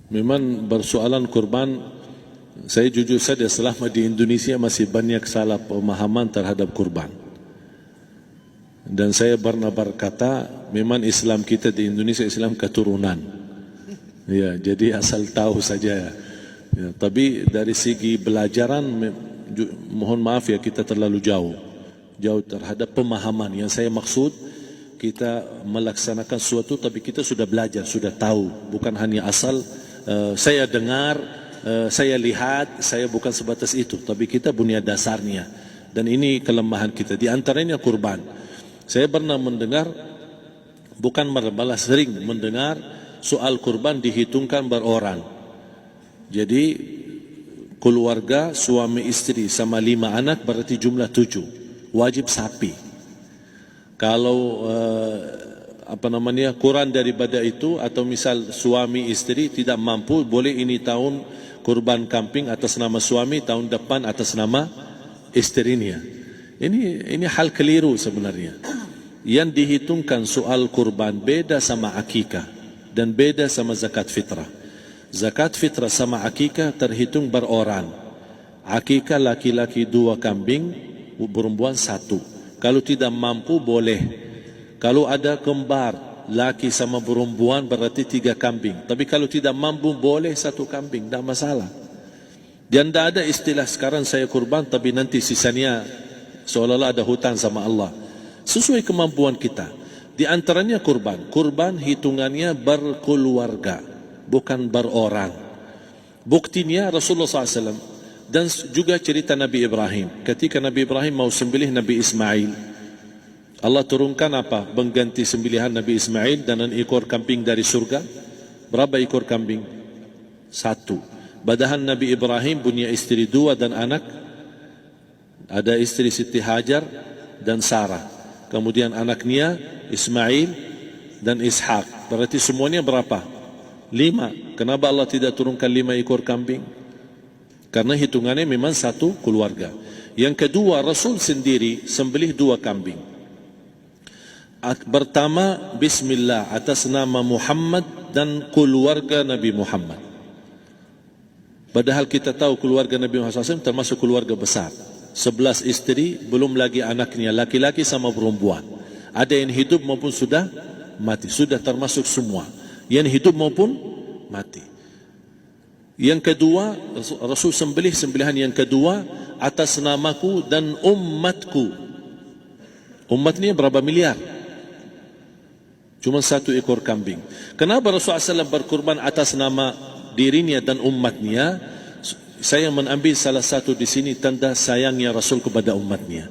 Memang persoalan kurban, saya jujur saja selama di Indonesia masih banyak salah pemahaman terhadap kurban. Dan saya pernah berkata, memang Islam kita di Indonesia Islam keturunan. Ya, jadi asal tahu saja. Ya, tapi dari segi belajaran, mohon maaf ya kita terlalu jauh terhadap pemahaman. Yang saya maksud, kita melaksanakan sesuatu tapi kita sudah belajar, sudah tahu, bukan hanya asal saya dengar, saya lihat, saya bukan sebatas itu, tapi kita punya dasarnya. Dan ini kelemahan kita, di antaranya kurban. Saya pernah mendengar, bukan malah sering mendengar soal kurban dihitungkan berorang. Jadi keluarga suami istri sama 5 anak berarti jumlah 7, wajib sapi. Kalau kurang daripada itu, atau misal suami istri tidak mampu, boleh ini tahun kurban kambing atas nama suami, tahun depan atas nama istrinya. Ini hal keliru sebenarnya. Yang dihitungkan soal kurban beda sama akikah dan beda sama zakat fitrah. Zakat fitrah sama akikah terhitung berorang. Akikah laki-laki 2 kambing, perempuan 1. Kalau tidak mampu boleh. Kalau ada kembar, laki sama perempuan berarti 3 kambing. Tapi kalau tidak mampu boleh 1 kambing, tidak masalah. Dan tidak ada istilah sekarang saya kurban tapi nanti sisanya seolah-olah ada hutang sama Allah. Sesuai kemampuan kita. Di antaranya kurban. Kurban hitungannya berkeluarga, bukan berorang. Buktinya Rasulullah SAW dan juga cerita Nabi Ibrahim. Ketika Nabi Ibrahim mau sembelih Nabi Ismail, Allah turunkan apa? Mengganti sembelihan Nabi Ismail dengan ekor kambing dari surga. Berapa ekor kambing? 1. Padahal Nabi Ibrahim punya istri 2 dan anak. Ada istri Siti Hajar dan Sarah. Kemudian anaknya Ismail dan Ishak. Berarti semuanya berapa? 5. Kenapa Allah tidak turunkan 5 ekor kambing? Karena hitungannya memang 1 keluarga. Yang kedua, Rasul sendiri sembelih 2 kambing. Pertama, Bismillah atas nama Muhammad dan keluarga Nabi Muhammad. Padahal kita tahu keluarga Nabi Muhammad SAW termasuk keluarga besar. 11 istri, belum lagi anaknya, laki-laki sama perempuan. Ada yang hidup maupun sudah mati. Sudah termasuk semua. Yang hidup maupun mati. Yang kedua, Rasul sembelih sembelihan yang kedua atas namaku dan umatku. Umat ini berapa miliar? Cuma 1 ekor kambing. Kenapa Rasulullah SAW berkurban atas nama dirinya dan umatnya? Saya mengambil salah satu di sini tanda sayangnya Rasul kepada umatnya.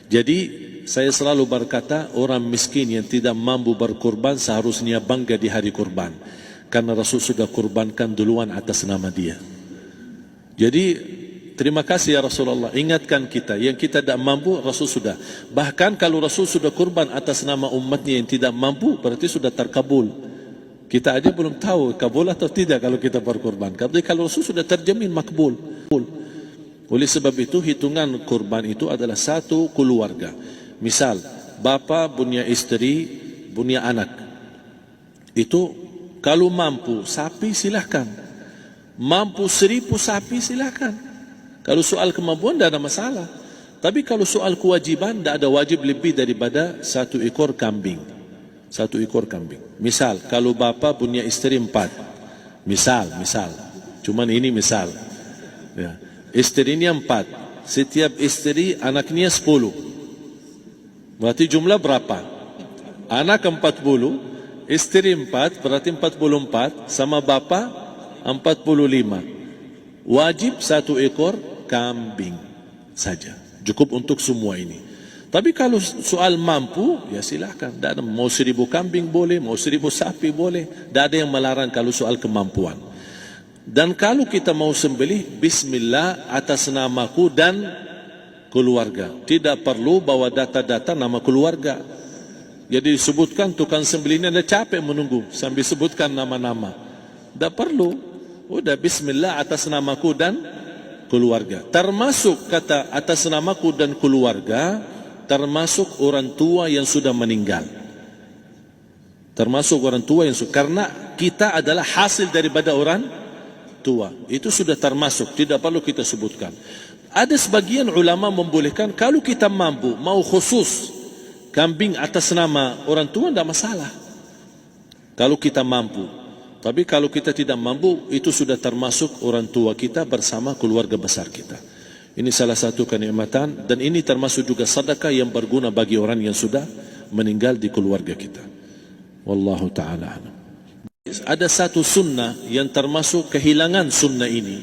Jadi saya selalu berkata, orang miskin yang tidak mampu berkurban seharusnya bangga di hari kurban, karena Rasul sudah kurbankan duluan atas nama dia. Jadi terima kasih ya Rasulullah, ingatkan kita. Yang kita tidak mampu, Rasul sudah. Bahkan kalau Rasul sudah kurban atas nama umatnya yang tidak mampu, berarti sudah terkabul. Kita aja belum tahu kabul atau tidak kalau kita berkurban. Tapi kalau Rasul sudah terjamin makbul. Oleh sebab itu, hitungan kurban itu adalah 1 keluarga. Misal, bapa punya istri, punya anak. Itu kalau mampu sapi silahkan. Mampu 1000 sapi silahkan. Kalau soal kemampuan tidak ada masalah. Tapi kalau soal kewajiban, tidak ada wajib lebih daripada 1 ekor kambing. 1 ekor kambing. Misal, kalau bapa punya istri 4. Misal. Cuman ini misal. Ya. Istrinya 4. Setiap istri anaknya 10. Berarti jumlah berapa? Anak 40, istri 4, berarti 44, sama bapa 45. Wajib 1 ekor kambing saja. Cukup untuk semua ini. Tapi kalau soal mampu, ya silahkan. Mau 1000 kambing boleh, mau 1000 sapi boleh. Tidak ada yang melarang kalau soal kemampuan. Dan kalau kita mau sembelih, Bismillah atas namaku dan keluarga. Tidak perlu bawa data-data nama keluarga. Jadi disebutkan tukang sembelihnya ada capek menunggu sambil sebutkan nama-nama. Tidak perlu. Udah Bismillah atas namaku dan keluarga. Termasuk kata atas namaku dan keluarga, termasuk orang tua yang sudah meninggal. termasuk orang tua yang karena kita adalah hasil daripada orang tua. Itu sudah termasuk, tidak perlu kita sebutkan. Ada sebagian ulama membolehkan kalau kita mampu, mau khusus kambing atas nama orang tua, tidak masalah. Kalau kita mampu. Tapi kalau kita tidak mampu, itu sudah termasuk orang tua kita bersama keluarga besar kita. Ini salah satu kenikmatan, dan ini termasuk juga sedekah yang berguna bagi orang yang sudah meninggal di keluarga kita. Wallahu ta'ala a'lam. Ada satu sunnah yang termasuk kehilangan sunnah ini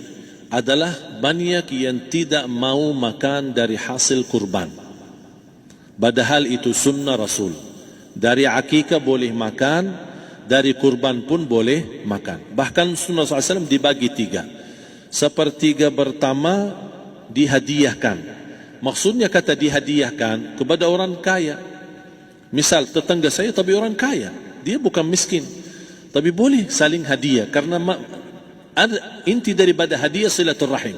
adalah banyak yang tidak mau makan dari hasil kurban. Padahal itu sunnah Rasul. Dari akikah boleh makan, dari kurban pun boleh makan. Bahkan sunnah SAW dibagi 3. Sepertiga pertama dihadiahkan. Maksudnya kata dihadiahkan kepada orang kaya. Misal tetangga saya tapi orang kaya, dia bukan miskin, tapi boleh saling hadiah. Karena inti daripada hadiah silaturrahim.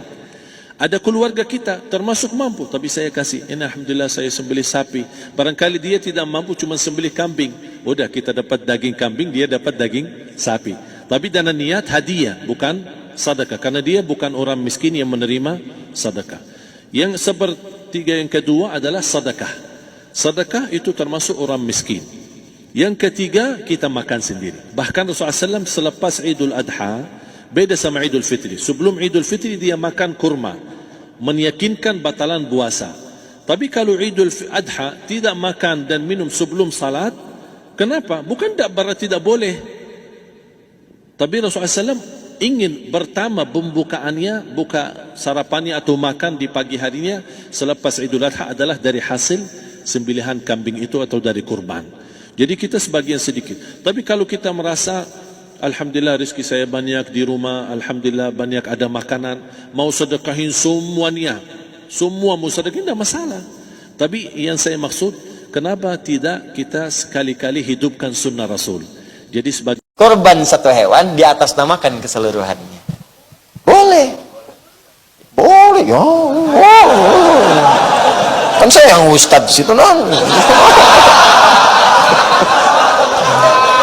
Ada keluarga kita termasuk mampu, tapi saya kasih, ini alhamdulillah saya sembelih sapi. Barangkali dia tidak mampu, cuma sembelih kambing. Udah, kita dapat daging kambing, dia dapat daging sapi. Tapi dengan niat hadiah, bukan sedekah. Karena dia bukan orang miskin yang menerima sedekah. Yang sepertiga yang kedua adalah sedekah. Sedekah itu termasuk orang miskin. Yang ketiga, kita makan sendiri. Bahkan Rasulullah SAW selepas Idul Adha, beda sama Idul Fitri. Sebelum Idul Fitri dia makan kurma, meyakinkan batalan puasa. Tapi kalau Idul Adha tidak makan dan minum sebelum salat, kenapa? Bukan tak berarti tidak boleh. Tapi Rasulullah SAW ingin pertama pembukaannya, buka sarapannya atau makan di pagi harinya selepas Idul Adha adalah dari hasil sembelihan kambing itu atau dari kurban. Jadi kita sebagian sedikit. Tapi kalau kita merasa alhamdulillah rezeki saya banyak di rumah, alhamdulillah banyak ada makanan, mau sedekahin semuanya, semua mau sedekahin, tidak masalah. Tapi yang saya maksud, kenapa tidak kita sekali-kali hidupkan sunnah Rasul? Jadi sebagai korban satu hewan di atas namakan keseluruhannya. Boleh. Boleh ya. Kan saya yang ustadz situ non.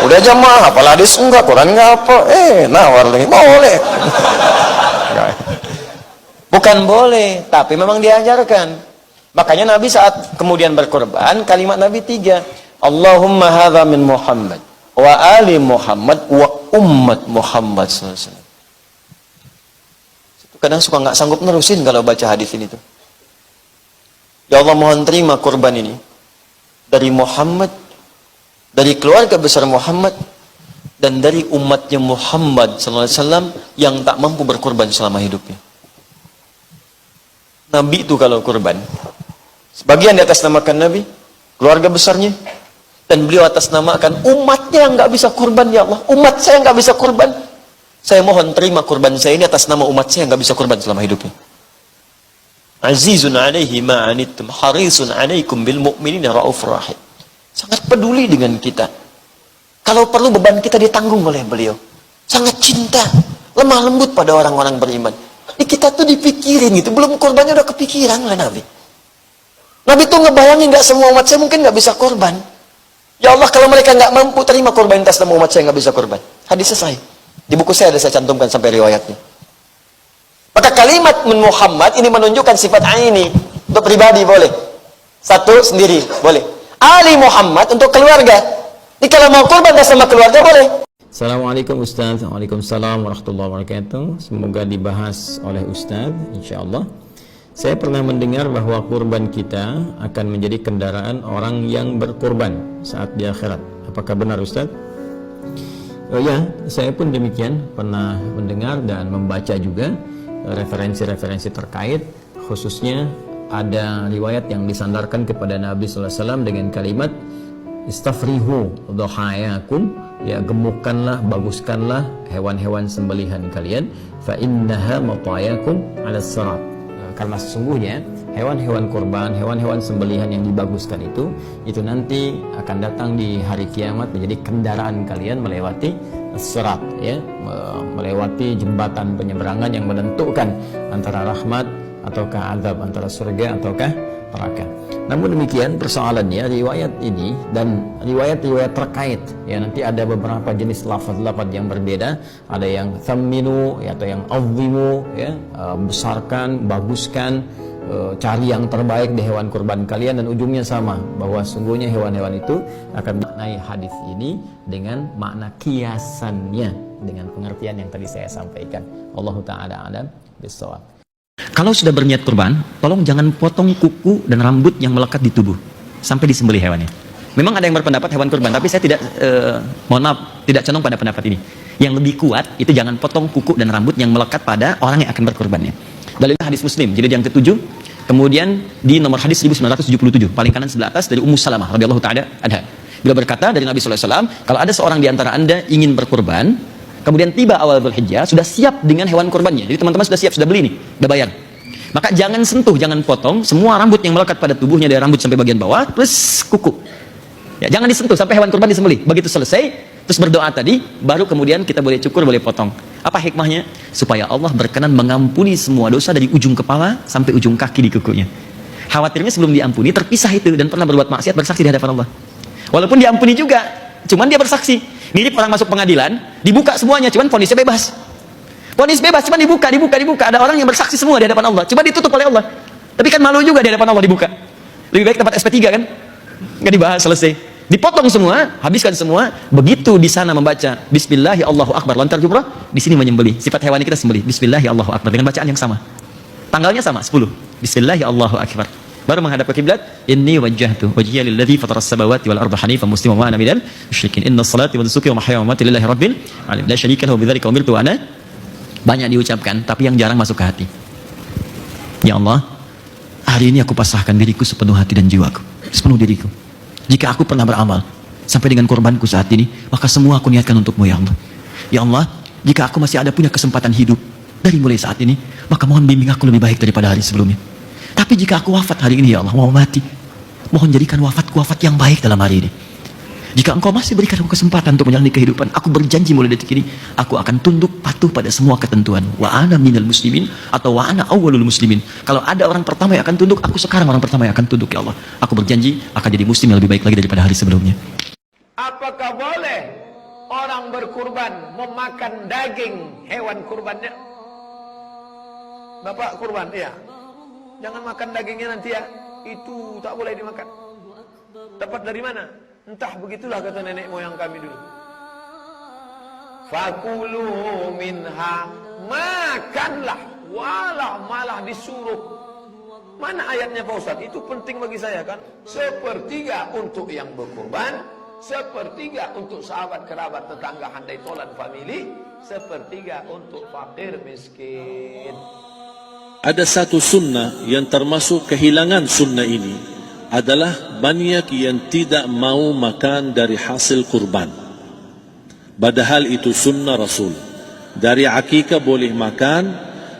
Udah jamaah, apalah hadis enggak, Quran enggak apa, nawar lagi, boleh. Bukan boleh, tapi memang diajarkan. Makanya Nabi saat kemudian berkorban, kalimat Nabi 3, Allahumma hadza min Muhammad, wa ali Muhammad, wa ummat Muhammad SAW. Kadang suka nggak sanggup nerusin kalau baca hadis ini tuh. Ya Allah, mohon terima kurban ini dari Muhammad, dari keluarga besar Muhammad, dan dari umatnya Muhammad SAW yang tak mampu berkorban selama hidupnya. Nabi itu kalau kurban, sebagian di atas namakan Nabi, keluarga besarnya, dan beliau atas namakan umatnya yang nggak bisa kurban. Ya Allah, umat saya nggak bisa kurban, saya mohon terima kurban saya ini atas nama umat saya yang nggak bisa kurban selama hidupnya. Azizun alaihi ma'anittum harisun alaikum bil mu'minina raufur rahim. Sangat peduli dengan kita. Kalau perlu beban kita ditanggung oleh beliau. Sangat cinta, lemah lembut pada orang-orang beriman. Di kita tuh dipikirin gitu, belum korbannya udah kepikiran oleh Nabi. Nabi tuh ngebayangin nggak semua umat saya mungkin nggak bisa korban. Ya Allah, kalau mereka nggak mampu terima korban atas nama umat saya nggak bisa korban. Hadis selesai. Di buku saya ada saya cantumkan sampai riwayatnya. Maka kalimat min Muhammad ini menunjukkan sifat aini. Untuk pribadi boleh. Satu sendiri boleh. Ali Muhammad untuk keluarga. Ini kalau mau kurban atas nama keluarga boleh. Assalamualaikum Ustaz. Waalaikumsalam warahmatullahi wabarakatuh. Semoga dibahas oleh Ustaz, insyaallah. Saya pernah mendengar bahwa kurban kita akan menjadi kendaraan orang yang berkurban saat di akhirat. Apakah benar Ustaz? Oh ya, saya pun demikian pernah mendengar dan membaca juga referensi-referensi terkait, khususnya ada riwayat yang disandarkan kepada Nabi sallallahu alaihi wasallam dengan kalimat istafrihu dhahayakum, ya gemukkanlah, baguskanlah hewan-hewan sembelihan kalian, fa innaha matayakum 'ala sirat. Karena sesungguhnya hewan-hewan kurban, hewan-hewan sembelihan yang dibaguskan itu nanti akan datang di hari kiamat menjadi kendaraan kalian melewati sirat, ya, melewati jembatan penyeberangan yang menentukan antara rahmat ataukah azab, antara surga ataukah neraka. Namun demikian persoalannya riwayat ini dan riwayat-riwayat terkait ya, nanti ada beberapa jenis lafaz-lafaz yang berbeda, ada yang thamminu ya, atau yang azimu ya, besarkan, baguskan, cari yang terbaik di hewan kurban kalian, dan ujungnya sama bahwa sungguhnya hewan-hewan itu akan maknai hadis ini dengan makna kiasannya dengan pengertian yang tadi saya sampaikan. Allahu taala alam bissawab. Kalau sudah berniat kurban, tolong jangan potong kuku dan rambut yang melekat di tubuh sampai disembelih hewannya. Memang ada yang berpendapat hewan kurban, tapi saya tidak, mohon maaf, tidak condong pada pendapat ini. Yang lebih kuat itu jangan potong kuku dan rambut yang melekat pada orang yang akan berkurbannya. Dalilnya hadis Muslim, jadi yang ke-7, kemudian di nomor hadis 1977, paling kanan sebelah atas, dari Ummu Salamah radhiyallahu taala anha. Beliau berkata dari Nabi sallallahu alaihi wasallam, kalau ada seorang di antara Anda ingin berkurban, kemudian tiba awal Dzulhijjah, sudah siap dengan hewan kurbannya. Jadi teman-teman sudah siap, sudah beli nih, sudah bayar. Maka jangan sentuh, jangan potong semua rambut yang melekat pada tubuhnya dari rambut sampai bagian bawah plus kuku. Ya, jangan disentuh sampai hewan kurban disembelih. Begitu selesai, terus berdoa tadi, baru kemudian kita boleh cukur, boleh potong. Apa hikmahnya? Supaya Allah berkenan mengampuni semua dosa dari ujung kepala sampai ujung kaki di kukunya. Khawatirnya sebelum diampuni terpisah itu dan pernah berbuat maksiat, bersaksi di hadapan Allah. Walaupun diampuni juga, cuman dia bersaksi. Mirip orang masuk pengadilan, dibuka semuanya, cuman vonisnya bebas. Vonis bebas, cuman dibuka. Ada orang yang bersaksi semua di hadapan Allah, cuma ditutup oleh Allah. Tapi kan malu juga di hadapan Allah dibuka. Lebih baik tempat SP3 kan? Nggak dibahas, selesai. Dipotong semua, habiskan semua. Begitu di sana membaca Bismillahi Allahu Akbar, lontar jumrah, di sini menyembelih. Sifat hewani kita sembelih Bismillahi Allahu Akbar dengan bacaan yang sama. Tanggalnya sama, 10. Bismillahi Allahu Akbar. Baru menghadap ke kiblat, inni wajjahtu wajhiya lilladzi fataras samawati wal arda hanifan musliman wa ana minal musyrikin. Inna salati wa nusuki wa mahyaya wa mamati lillahi rabbil alamin. La syarika lahu bidzalika umirtu wa ana. Banyak diucapkan, tapi yang jarang masuk ke hati. Ya Allah, hari ini aku pasrahkan diriku sepenuh hati dan jiwaku, sepenuh diriku. Jika aku pernah beramal sampai dengan korbanku saat ini, maka semua aku niatkan untukmu ya Allah. Ya Allah, jika aku masih ada punya kesempatan hidup dari mulai saat ini, maka mohon bimbing aku lebih baik daripada hari sebelumnya. Tapi jika aku wafat hari ini ya Allah, mau mati, mohon jadikan wafatku wafat yang baik dalam hari ini. Jika engkau masih berikan aku kesempatan untuk menjalani kehidupan, aku berjanji mulai detik ini, aku akan tunduk patuh pada semua ketentuan. Wa ana minal muslimin, atau wa ana awwalul muslimin. Kalau ada orang pertama yang akan tunduk, aku sekarang orang pertama yang akan tunduk ya Allah. Aku berjanji akan jadi muslim yang lebih baik lagi daripada hari sebelumnya. Apakah boleh orang berkurban memakan daging hewan kurbannya? Bapak kurban, iya. Jangan makan dagingnya nanti ya. Itu tak boleh dimakan. Dapat dari mana? Entah, begitulah kata nenek moyang kami dulu. Fakulu minha, makanlah, malah disuruh. Mana ayatnya Pak Ustaz? Itu penting bagi saya kan. Sepertiga untuk yang berkurban, sepertiga untuk sahabat, kerabat, tetangga, handai tolan, famili, sepertiga untuk fakir miskin. Ada satu sunnah yang termasuk kehilangan sunnah ini, adalah banyak yang tidak mau makan dari hasil kurban. Padahal itu sunnah Rasul. Dari akikah boleh makan,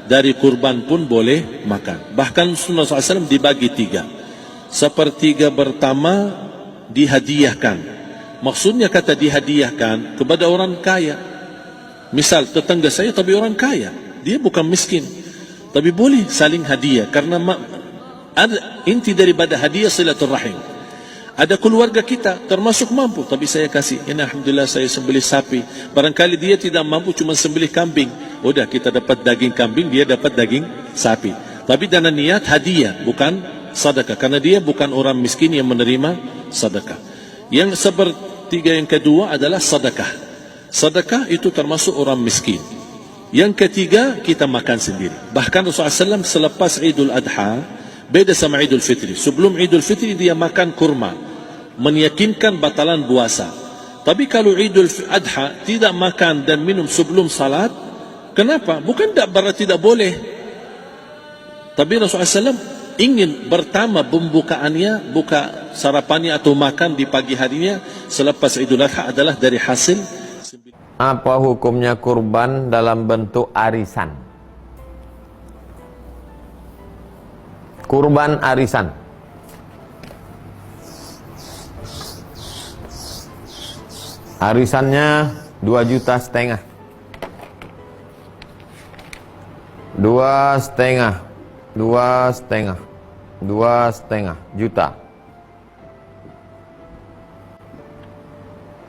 dari kurban pun boleh makan. Bahkan sunnah SAW dibagi 3. Sepertiga pertama dihadiahkan. Maksudnya kata dihadiahkan kepada orang kaya. Misal tetangga saya tapi orang kaya, dia bukan miskin, tapi boleh saling hadiah karena ada inti daripada hadiah silaturrahim. Ada keluarga kita termasuk mampu, tapi saya kasih, ini alhamdulillah saya sembelih sapi. Barangkali dia tidak mampu cuma sembelih kambing, udah kita dapat daging kambing, dia dapat daging sapi. Tapi dengan niat hadiah, bukan sedekah, karena dia bukan orang miskin yang menerima sedekah. Yang sepertiga yang kedua adalah sedekah. Sedekah itu termasuk orang miskin. Yang ketiga kita makan sendiri. Bahkan Rasulullah SAW selepas Idul Adha, beda sama Idul Fitri. Sebelum Idul Fitri dia makan kurma, meyakinkan batalan puasa. Tapi kalau Idul Adha tidak makan dan minum sebelum salat, kenapa? Bukan tak berarti tidak boleh. Tapi Rasulullah SAW ingin pertama pembukaannya, buka sarapannya atau makan di pagi harinya selepas Idul Adha adalah dari hasil. Apa hukumnya kurban dalam bentuk arisan? Kurban arisan. Arisannya 2,5 juta. 2,5. 2,5 juta.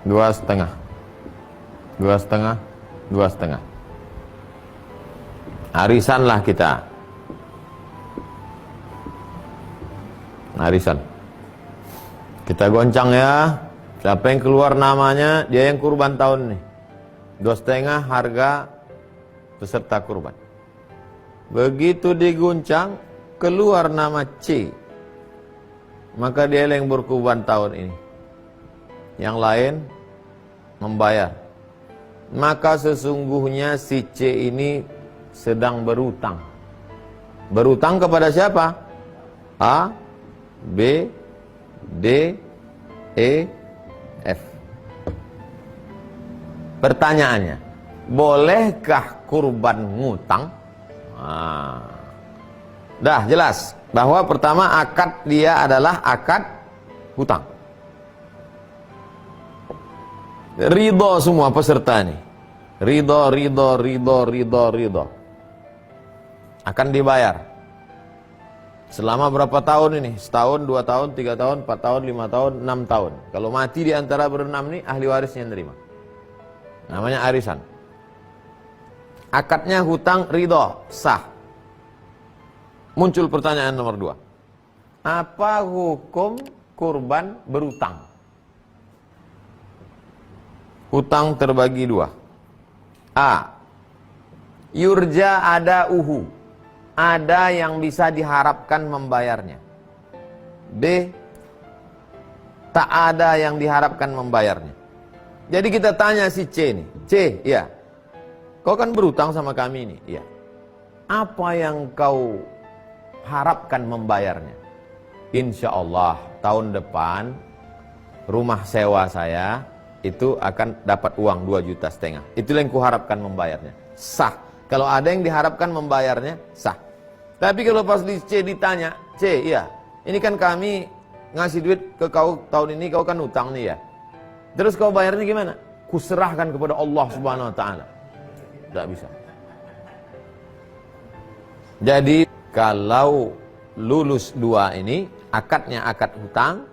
2,5. 2,5. 2,5. Arisan lah kita. Arisan. Kita goncang ya. Siapa yang keluar namanya, dia yang kurban tahun ini. 2,5 harga peserta kurban. Begitu diguncang, keluar nama C, maka dia yang berkurban tahun ini. Yang lain membayar. Maka sesungguhnya si C ini sedang berutang. Berutang kepada siapa? A, B, D, E, F. Pertanyaannya, bolehkah kurban ngutang? Dah jelas bahwa pertama akad dia adalah akad hutang. Ridho semua peserta ini. Ridho. Akan dibayar. Selama berapa tahun ini? Setahun, 2 tahun, 3 tahun, 4 tahun, 5 tahun, 6 tahun. Kalau mati di antara berenam ini, ahli warisnya yang terima. Namanya arisan. Akadnya hutang ridho, sah. Muncul pertanyaan nomor 2. Apa hukum kurban berutang? Hutang terbagi 2. A. Yurja ada uhu. Ada yang bisa diharapkan membayarnya. B. Tak ada yang diharapkan membayarnya. Jadi kita tanya si C nih. C, ya. Kau kan berutang sama kami nih. Iya. Apa yang kau harapkan membayarnya? Insya Allah tahun depan rumah sewa saya itu akan dapat uang 2,5 juta. Itulah yang kuharapkan membayarnya. Sah. Kalau ada yang diharapkan membayarnya, sah. Tapi kalau pas di C ditanya, C, iya, ini kan kami ngasih duit ke kau tahun ini, kau kan utang nih ya. Terus kau bayarnya gimana? Kuserahkan kepada Allah Subhanahu Wa Taala. Tidak bisa. Jadi kalau lulus 2 ini, akadnya akad hutang,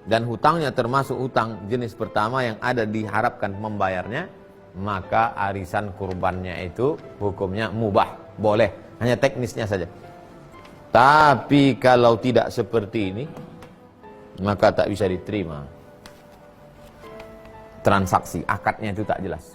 dan hutangnya termasuk hutang jenis pertama yang ada diharapkan membayarnya, maka arisan kurbannya itu hukumnya mubah, boleh, hanya teknisnya saja. Tapi kalau tidak seperti ini, maka tak bisa diterima. Transaksi, akadnya itu tak jelas.